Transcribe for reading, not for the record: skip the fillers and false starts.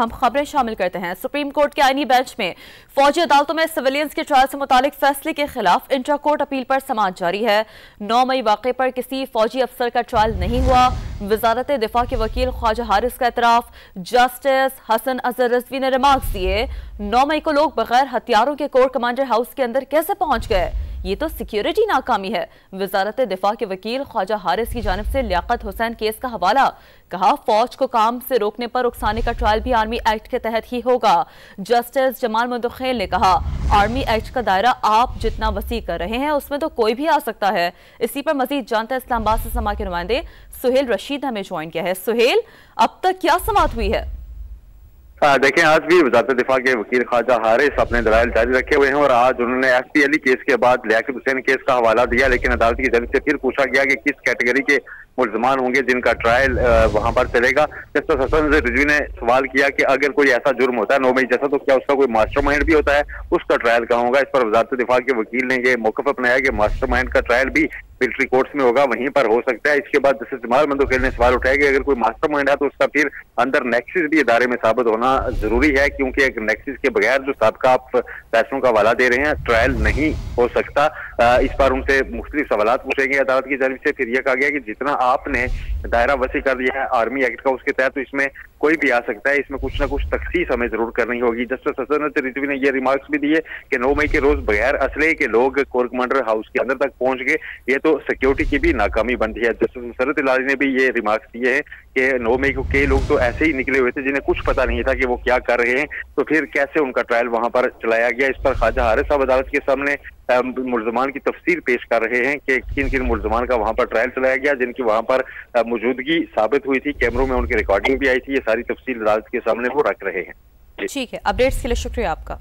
अहम खबरें शामिल करते हैं। सुप्रीम कोर्ट के आईनी बेंच में फौजी अदालतों में सिविलियंस के ट्रायल से मुतालिक फैसले के खिलाफ इंट्रा कोर्ट अपील पर समाअत जारी है। 9 मई वाक़े पर किसी फौजी अफसर का ट्रायल नहीं हुआ। वजारत दिफा के वकील ख्वाजा हारिस का एतराफ। जस्टिस हसन अजहर रिजवी ने रिमार्क्स दिए, 9 मई को लोग बगैर हथियारों के कोर कमांडर हाउस के अंदर कैसे पहुंच गए? ये तो सिक्योरिटी नाकामी है। वजारत दिफा के वकील ख्वाजा हारिस की जानिब से लियाकत हुसैन केस का हवाला, कहा फौज को काम से रोकने पर उकसाने का ट्रायल भी आर्मी एक्ट के तहत ही होगा। जस्टिस जमाल मुदखेल ने कहा, आर्मी एक्ट का दायरा आप जितना वसी कर रहे हैं उसमें तो कोई भी आ सकता है। इसी पर मजीद जानते हैं इस्लामाबाद से समा के नुमाइंदे सुहेल रशीद हमें ज्वाइन किया है। सुहेल, अब तक क्या समाअत हुई है? देखें, आज भी वजारत दिफा के वकील ख्वाजा हारिस अपने दलाइल जारी रखे हुए हैं और आज उन्होंने FP अली केस के बाद लियाकत हुसैन केस का हवाला दिया, लेकिन अदालत की जानिब से फिर पूछा गया कि किस कैटेगरी के मुल्जमान होंगे जिनका ट्रायल वहां पर चलेगा। जस्टिस हसन रिजवी ने सवाल किया कि अगर कोई ऐसा जुर्म होता है 9 मई जैसा, तो क्या उसका कोई मास्टरमाइंड भी होता है, उसका ट्रायल कहाँ होगा? इस पर वजारत दिफा के वकील ने यह मौक़िफ़ अपनाया कि मास्टरमाइंड का ट्रायल भी मिलिट्री कोर्ट्स में होगा, वहीं पर हो सकता है। इसके बाद जस्टिस जमाल मुदखेल ने सवाल उठाया कि अगर कोई मास्टरमाइंड है तो उसका फिर अंदर नेक्सिस भी इदारे में साबित होना जरूरी है, क्योंकि एक नेक्सिस के बगैर जो साबका आप फैसलों का हवाला दे रहे हैं ट्रायल नहीं हो सकता। इस पर उनसे मुख्तलिफ सवाल पूछे गए अदालत की जानिब से। फिर यह कहा गया कि जितना आपने दायरा वसी कर दिया है आर्मी एक्ट का उसके तहत, तो इसमें कोई भी आ सकता है, इसमें कुछ ना कुछ तखसीस हमें जरूर करनी होगी। जस्टिस हसन रिजवी ने यह रिमार्क्स भी दिए कि 9 मई के रोज बगैर असले के लोग कोर कमांडर हाउस के अंदर तक पहुंच गए, ये तो सिक्योरिटी की भी नाकामी बनती है। जस्टिस मुसर्रत इलाही ने भी ये रिमार्क्स दिए हैं कि 9 मई को कई लोग तो ऐसे ही निकले हुए थे जिन्हें कुछ पता नहीं था कि वो क्या कर रहे हैं, तो फिर कैसे उनका ट्रायल वहां पर चलाया गया? इस पर ख्वाजा हारिस साहब अदालत के सामने मुल्जमान की तफसीर पेश कर रहे हैं कि किन किन मुल्जमान का वहां पर ट्रायल चलाया गया, जिनकी वहां पर मौजूदगी साबित हुई थी, कैमरों में उनकी रिकॉर्डिंग भी आई थी। ये सारी तफसील अदालत के सामने वो रख रहे हैं। ठीक है, अपडेट्स के लिए शुक्रिया आपका।